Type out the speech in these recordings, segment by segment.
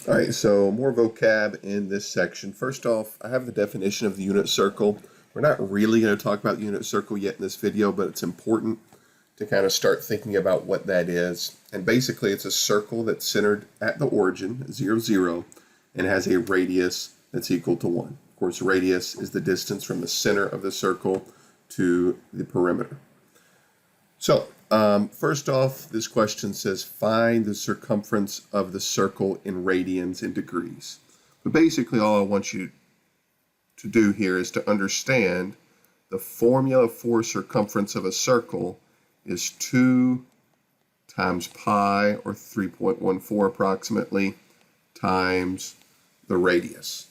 All right, so more vocab in this section. First off, I have the definition of the unit circle. We're not really going to talk about the unit circle yet in this video, but it's important to kind of start thinking about what that is. And basically, it's a circle that's centered at the origin, 0, 0, and has a radius that's equal to 1. Of course, radius is the distance from the center of the circle to the perimeter. So, first off, this question says find the circumference of the circle in radians and degrees. But basically, all I want you to do here is to understand the formula for circumference of a circle is 2 times pi, or 3.14 approximately, times the radius.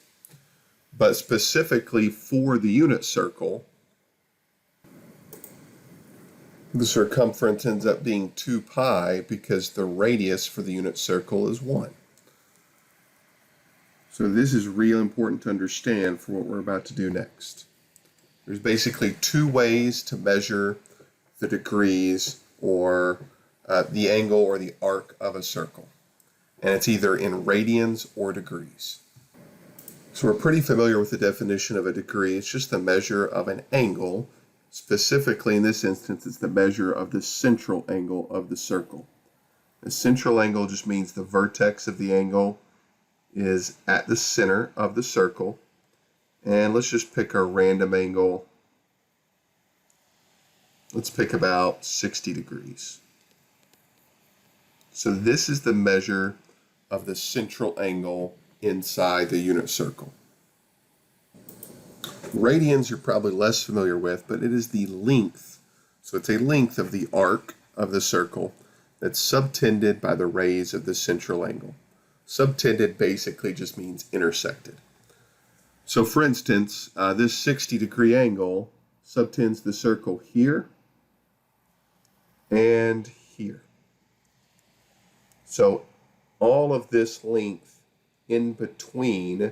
But specifically for the unit circle, the circumference ends up being 2 pi because the radius for the unit circle is 1. So this is real important to understand for what we're about to do next. There's basically two ways to measure the degrees or the angle or the arc of a circle. And it's either in radians or degrees. So we're pretty familiar with the definition of a degree. It's just the measure of an angle. Specifically, in this instance, it's the measure of the central angle of the circle. The central angle just means the vertex of the angle is at the center of the circle. And let's just pick a random angle. Let's pick about 60 degrees. So this is the measure of the central angle inside the unit circle. Radians you're probably less familiar with, but it is the length. So it's a length of the arc of the circle that's subtended by the rays of the central angle. Subtended basically just means intersected. So for instance, this 60-degree angle subtends the circle here and here. So all of this length in between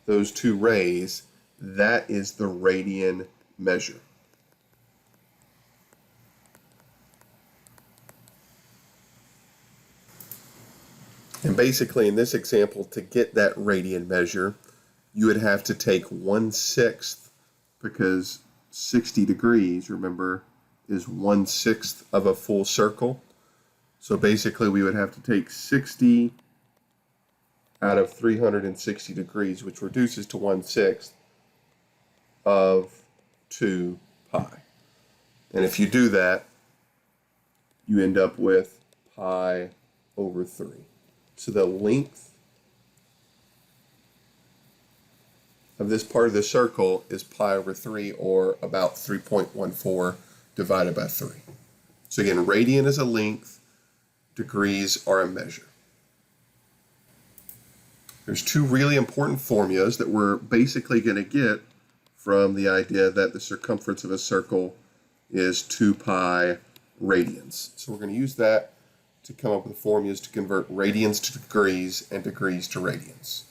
those two rays, that is the radian measure. And basically in this example, to get that radian measure, you would have to take 1/6, because 60 degrees, remember, is 1/6 of a full circle. So basically we would have to take 60 out of 360 degrees, which reduces to 1/6 of 2 pi. And if you do that, you end up with pi over 3. So the length of this part of the circle is pi over 3, or about 3.14 divided by 3. So again, radian is a length, degrees are a measure. There's two really important formulas that we're basically going to get from the idea that the circumference of a circle is 2 pi radians. So we're going to use that to come up with formulas to convert radians to degrees and degrees to radians.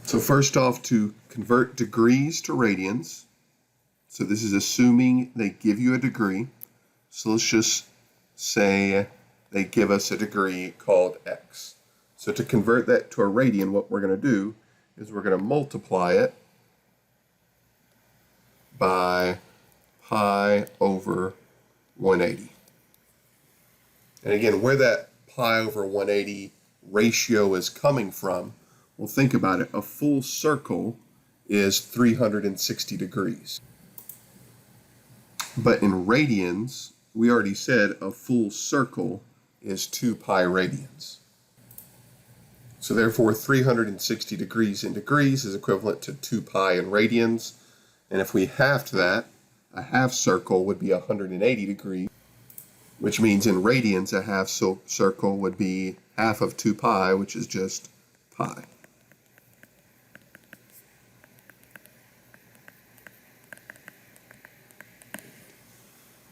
So first off, to convert degrees to radians, so this is assuming they give you a degree. So let's just say they give us a degree called x. So to convert that to a radian, what we're going to do is we're going to multiply it by pi over 180. And again, where that pi over 180 ratio is coming from, well, think about it. A full circle is 360 degrees. But in radians, we already said a full circle is 2 pi radians. So therefore, 360 degrees in degrees is equivalent to 2 pi in radians. And if we halved that, a half circle would be 180 degrees, which means in radians, a half circle would be half of 2 pi, which is just pi.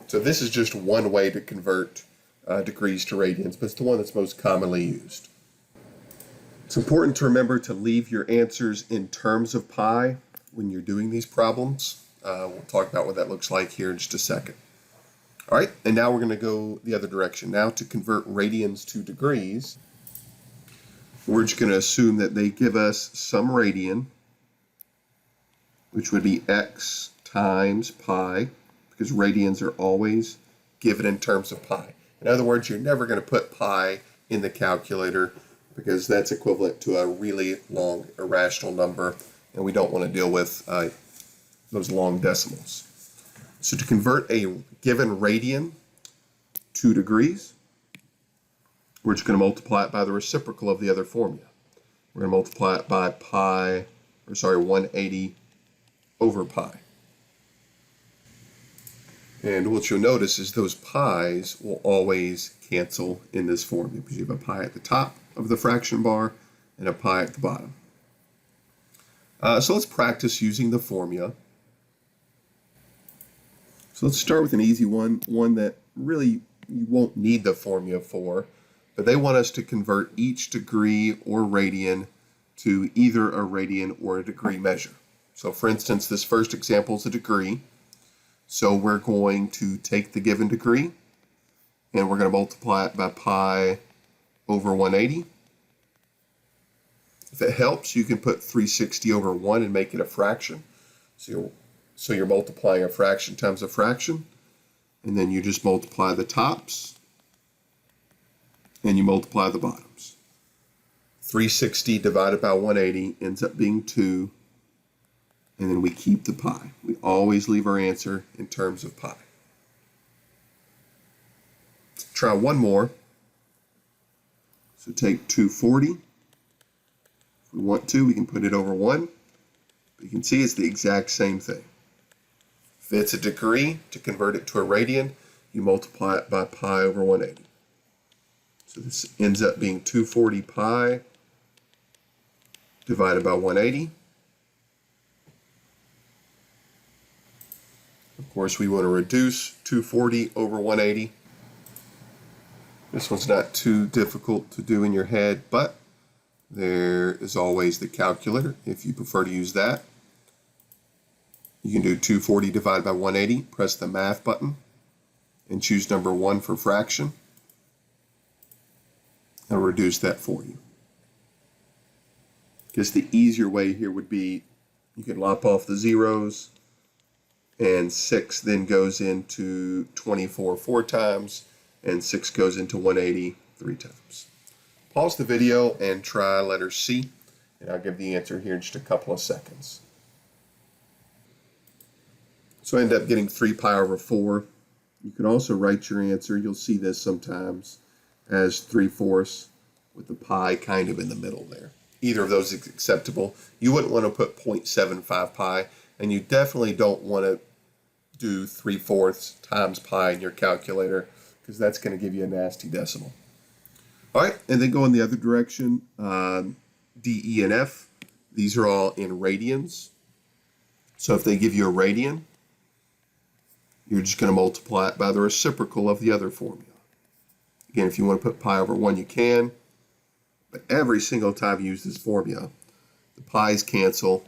So this is just one way to convert degrees to radians, but it's the one that's most commonly used. It's important to remember to leave your answers in terms of pi when you're doing these problems. We'll talk about what that looks like here in just a second. All right, and now we're going to go the other direction. Now to convert radians to degrees, We're just going to assume that they give us some radian, which would be x times pi, because radians are always given in terms of pi. In other words, you're never going to put pi in the calculator because that's equivalent to a really long irrational number, and we don't want to deal with those long decimals. So to convert a given radian to degrees, we're just going to multiply it by the reciprocal of the other formula. We're going to multiply it by 180 over pi. And what you'll notice is those pi's will always cancel in this formula because you have a pi at the top of the fraction bar and a pi at the bottom. So let's practice using the formula. So let's start with an easy one that really you won't need the formula for, but they want us to convert each degree or radian to either a radian or a degree measure. So for instance, this first example is a degree. So we're going to take the given degree and we're going to multiply it by pi over 180. If it helps, you can put 360 over 1 and make it a fraction. So you're multiplying a fraction times a fraction, and then you just multiply the tops and you multiply the bottoms. 360 divided by 180 ends up being 2, and then we keep the pi. We always leave our answer in terms of pi. Try one more. So take 240. If we want to, we can put it over 1. But you can see it's the exact same thing. If it's a degree, to convert it to a radian, you multiply it by pi over 180. So this ends up being 240 pi divided by 180. Of course, we want to reduce 240 over 180. This one's not too difficult to do in your head, but there is always the calculator if you prefer to use that. You can do 240 divided by 180, press the math button, and choose number 1 for fraction. I'll reduce that for you. Because the easier way here would be you can lop off the zeros, and 6 then goes into 24 4 times, and 6 goes into 180 3 times. Pause the video and try letter C, and I'll give the answer here in just a couple of seconds. So I end up getting 3 pi over 4. You can also write your answer, you'll see this sometimes, as 3/4 with the pi kind of in the middle there. Either of those is acceptable. You wouldn't want to put 0.75 pi, and you definitely don't want to do 3/4 times pi in your calculator because that's going to give you a nasty decimal. All right, and then go in the other direction. D, E, and F, these are all in radians. So if they give you a radian, you're just going to multiply it by the reciprocal of the other formula. Again, if you want to put pi over 1, you can. But every single time you use this formula, the pi's cancel,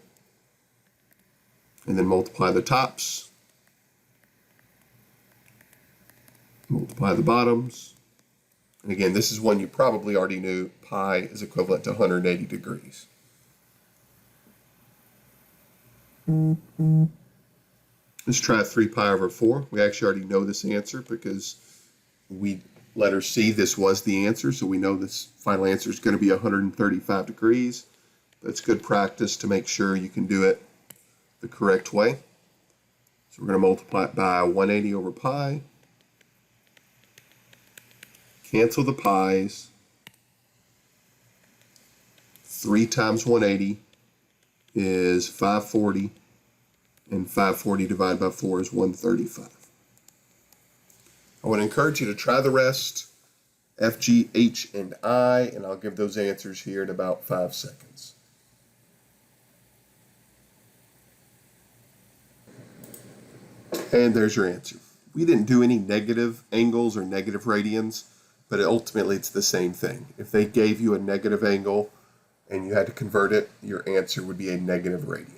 and then multiply the tops, multiply the bottoms. And again, this is one you probably already knew. Pi is equivalent to 180 degrees. Let's try 3 pi over 4. We actually already know this answer because letter C, this was the answer, so we know this final answer is going to be 135 degrees. That's good practice to make sure you can do it the correct way. So we're going to multiply it by 180 over pi. Cancel the pi's. 3 times 180 is 540. And 540 divided by 4 is 135. I want to encourage you to try the rest, F, G, H, and I, and I'll give those answers here in about 5 seconds. And there's your answer. We didn't do any negative angles or negative radians, but ultimately it's the same thing. If they gave you a negative angle and you had to convert it, your answer would be a negative radian.